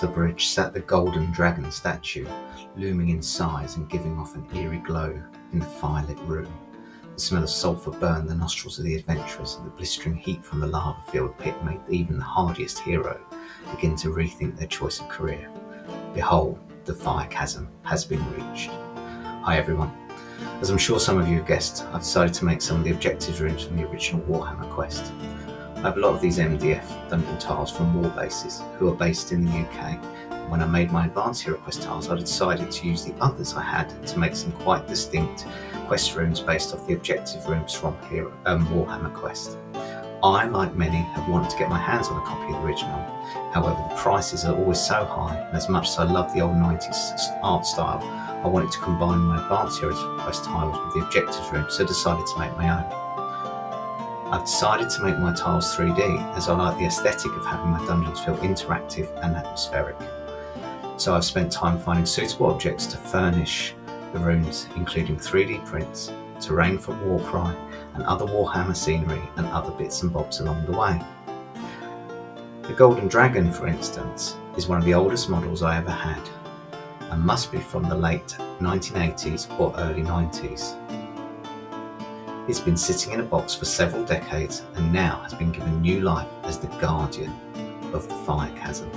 across the bridge sat the golden dragon statue, looming in size and giving off an eerie glow in the firelit room. The smell of sulphur burned the nostrils of the adventurers, and the blistering heat from the lava-filled pit made even the hardiest hero begin to rethink their choice of career. Behold, the fire chasm has been reached. Hi everyone. As I'm sure some of you have guessed, I've decided to make some of the objectives rooms from the original Warhammer Quest. I have a lot of these MDF dungeon tiles from war bases who are based in the UK. When I made my advanced Heroquest tiles, I decided to use the others I had to make some quite distinct quest rooms based off the objective rooms from Warhammer Quest. I, like many, have wanted to get my hands on a copy of the original. However, the prices are always so high, and as much as I love the old 90s art style, I wanted to combine my advanced Heroquest tiles with the objectives room, so I decided to make my own. I've decided to make my tiles 3D as I like the aesthetic of having my dungeons feel interactive and atmospheric. So I've spent time finding suitable objects to furnish the rooms, including 3D prints, terrain from Warcry, and other Warhammer scenery and other bits and bobs along the way. The Golden Dragon, for instance, is one of the oldest models I ever had and must be from the late 1980s or early 90s. It's been sitting in a box for several decades and now has been given new life as the guardian of the fire chasm.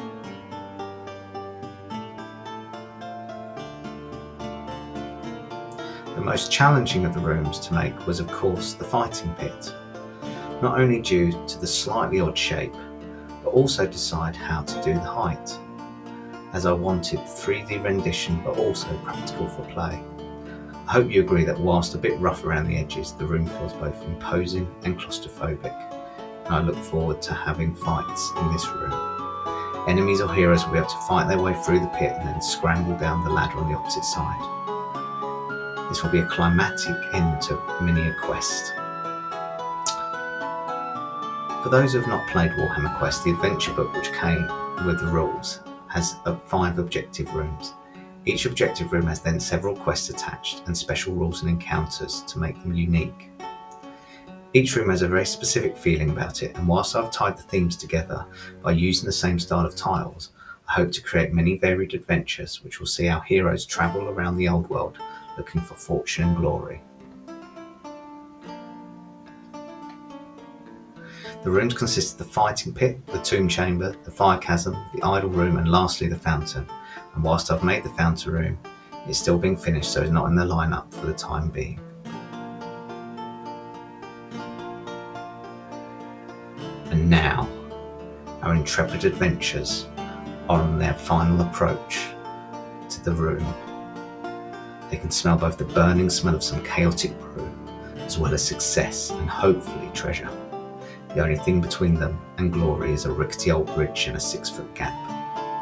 The most challenging of the rooms to make was of course the fighting pit, not only due to the slightly odd shape, but also decide how to do the height, as I wanted 3D rendition but also practical for play. I hope you agree that whilst a bit rough around the edges, the room feels both imposing and claustrophobic, and I look forward to having fights in this room. Enemies or heroes will be able to fight their way through the pit and then scramble down the ladder on the opposite side. This will be a climatic end to many a quest. For those who have not played Warhammer Quest, the adventure book which came with the rules has 5 objective rooms. Each objective room has then several quests attached and special rules and encounters to make them unique. Each room has a very specific feeling about it, and whilst I've tied the themes together by using the same style of tiles, I hope to create many varied adventures which will see our heroes travel around the old world looking for fortune and glory. The rooms consist of the fighting pit, the tomb chamber, the fire chasm, the idol room, and lastly the fountain. And whilst I've made the fountain room, it's still being finished, so it's not in the lineup for the time being. And now, our intrepid adventurers are on their final approach to the room. They can smell both the burning smell of some chaotic brew, as well as success and hopefully treasure. The only thing between them and glory is a rickety old bridge and a 6-foot gap.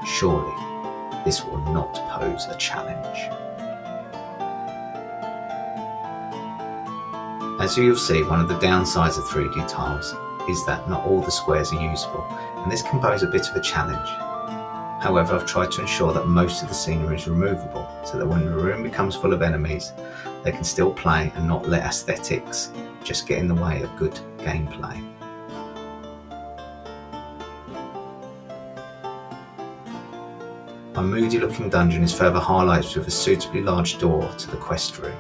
Surely, this will not pose a challenge. As you'll see, one of the downsides of 3D tiles is that not all the squares are usable, and this can pose a bit of a challenge. However, I've tried to ensure that most of the scenery is removable, so that when the room becomes full of enemies, they can still play and not let aesthetics just get in the way of good gameplay. My moody looking dungeon is further highlighted with a suitably large door to the quest room.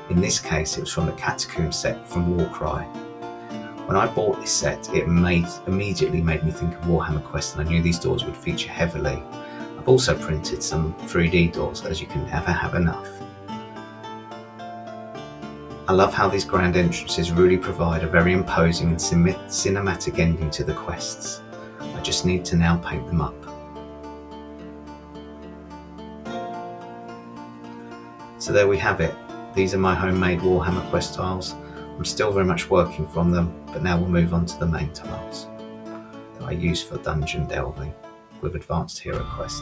In this case, it was from the Catacomb set from Warcry. When I bought this set, it immediately made me think of Warhammer Quest, and I knew these doors would feature heavily. I've also printed some 3D doors, as you can never have enough. I love how these grand entrances really provide a very imposing and cinematic ending to the quests. I just need to now paint them up. So there we have it. These are my homemade Warhammer Quest tiles. I'm still very much working from them, but now we'll move on to the main tiles that I use for dungeon delving with Advanced Heroquest.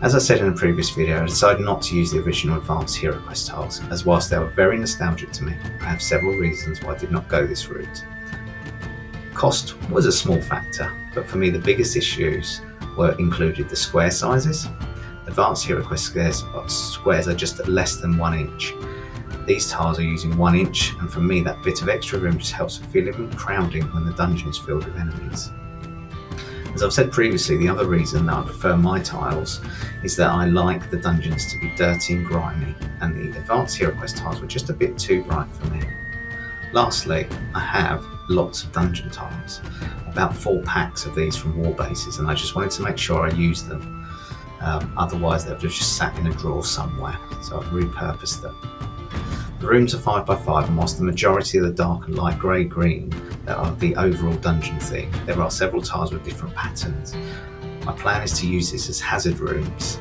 As I said in a previous video, I decided not to use the original Advanced Heroquest tiles, as whilst they were very nostalgic to me, I have several reasons why I did not go this route. Cost was a small factor, but for me the biggest issues included the square sizes. Advanced Heroquest squares are just less than 1 inch. These tiles are using 1 inch, and for me that bit of extra room just helps with feeling crowding when the dungeon is filled with enemies. The As I've said previously, the other reason that I prefer my tiles is that I like the dungeons to be dirty and grimy, and the advanced Heroquest tiles were just a bit too bright for me. Lastly, I have lots of dungeon tiles, about 4 packs of these from war bases, and I just wanted to make sure I used them. Otherwise they would have just sat in a drawer somewhere, so I've repurposed them. The rooms are 5x5, and whilst the majority of the dark and light grey-green that are the overall dungeon theme, there are several tiles with different patterns. My plan is to use this as hazard rooms.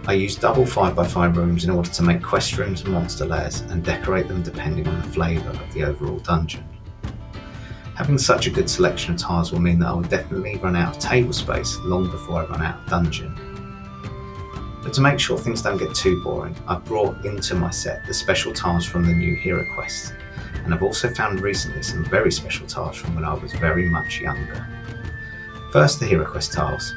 I use double 5x5 rooms in order to make quest rooms and monster lairs, and decorate them depending on the flavour of the overall dungeon. Having such a good selection of tiles will mean that I will definitely run out of table space long before I run out of dungeon. But to make sure things don't get too boring, I've brought into my set the special tiles from the new Heroquest, and I've also found recently some very special tiles from when I was very much younger. First, the Heroquest tiles.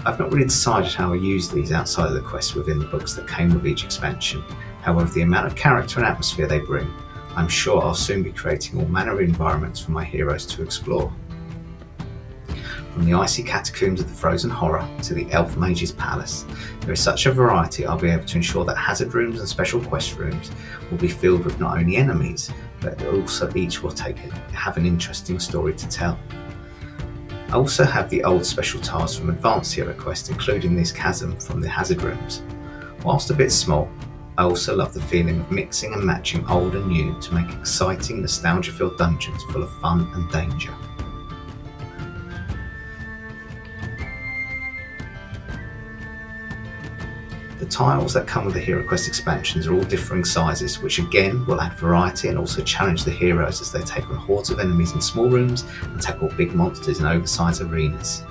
I've not really decided how I use these outside of the quest within the books that came with each expansion. However, the amount of character and atmosphere they bring, I'm sure I'll soon be creating all manner of environments for my heroes to explore. From the icy catacombs of the frozen horror to the elf mage's palace, there is such a variety I'll be able to ensure that hazard rooms and special quest rooms will be filled with not only enemies, but also each will have an interesting story to tell. I also have the old special tiles from Advanced Heroquest, including this chasm from the hazard rooms. Whilst a bit small, I also love the feeling of mixing and matching old and new to make exciting, nostalgia-filled dungeons full of fun and danger. The tiles that come with the Heroquest expansions are all differing sizes, which again will add variety and also challenge the heroes as they take on hordes of enemies in small rooms and tackle big monsters in oversized arenas.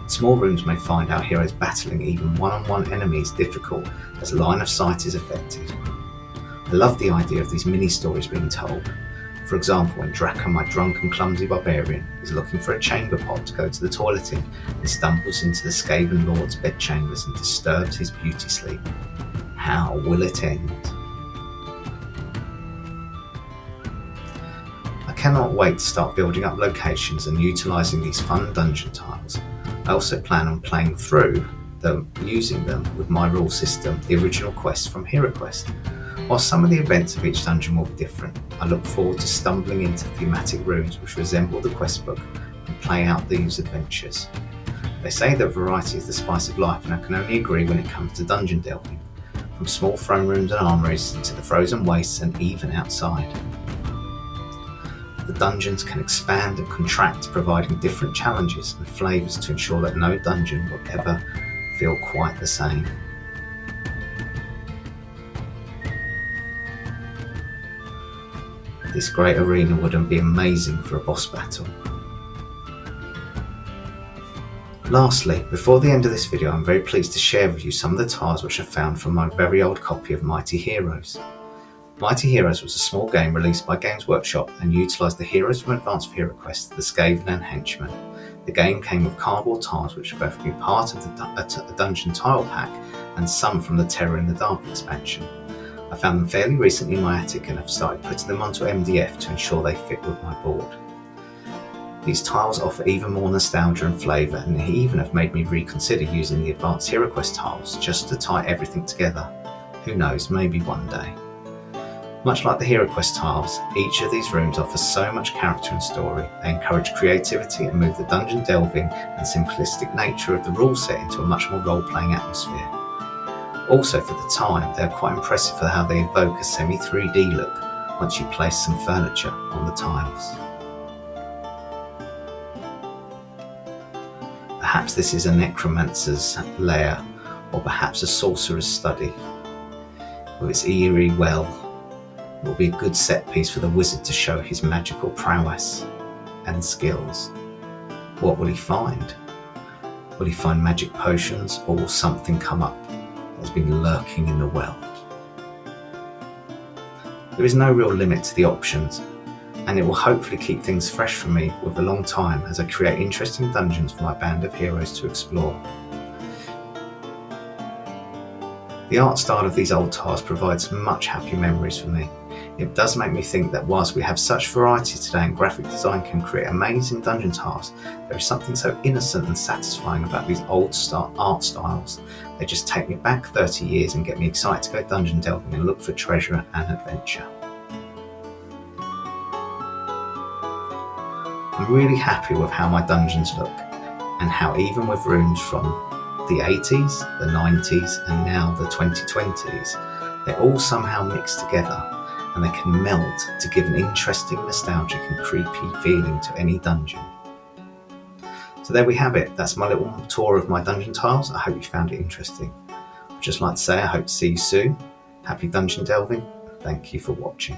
Small rooms may find our heroes battling even one-on-one enemies difficult as line of sight is affected. I love the idea of these mini-stories being told. For example, when Draka, my drunk and clumsy barbarian, is looking for a chamber pot to go to the toilet in and stumbles into the Skaven Lord's bedchambers and disturbs his beauty sleep. How will it end? I cannot wait to start building up locations and utilising these fun dungeon tiles. I also plan on playing through them, using them with my rule system, the original quest from Heroquest. While some of the events of each dungeon will be different, I look forward to stumbling into thematic rooms which resemble the quest book and play out these adventures. They say that variety is the spice of life, and I can only agree when it comes to dungeon delving, from small throne rooms and armories to the frozen wastes and even outside. The dungeons can expand and contract, providing different challenges and flavours to ensure that no dungeon will ever feel quite the same. This great arena would be amazing for a boss battle. Lastly, before the end of this video, I'm very pleased to share with you some of the tiles which I found from my very old copy of Mighty Heroes. Mighty Heroes was a small game released by Games Workshop and utilised the heroes from Advanced Heroquest, the Skaven and Henchmen. The game came with cardboard tiles which have both been part of the dungeon tile pack and some from the Terror in the Dark expansion. I found them fairly recently in my attic and have started putting them onto MDF to ensure they fit with my board. These tiles offer even more nostalgia and flavour, and they even have made me reconsider using the Advanced Heroquest tiles just to tie everything together. Who knows, maybe one day. Much like the Heroquest tiles, each of these rooms offers so much character and story. They encourage creativity and move the dungeon delving and simplistic nature of the rule set into a much more role-playing atmosphere. Also, for the time, they are quite impressive for how they evoke a semi-3D look once you place some furniture on the tiles. Perhaps this is a necromancer's lair, or perhaps a sorcerer's study. With its eerie well, it will be a good set piece for the wizard to show his magical prowess and skills. What will he find? Will he find magic potions, or will something come up has been lurking in the well? There is no real limit to the options, and it will hopefully keep things fresh for me with a long time as I create interesting dungeons for my band of heroes to explore. The art style of these old tiles provides much happy memories for me. It does make me think that whilst we have such variety today and graphic design can create amazing dungeon tiles, there is something so innocent and satisfying about these old art styles. They just take me back 30 years and get me excited to go dungeon delving and look for treasure and adventure. I'm really happy with how my dungeons look, and how even with rooms from the 80s, the 90s and now the 2020s, they all somehow mix together and they can meld to give an interesting, nostalgic and creepy feeling to any dungeon. So there we have it, that's my little tour of my dungeon tiles. I hope you found it interesting. I'd just like to say I hope to see you soon. Happy dungeon delving, thank you for watching.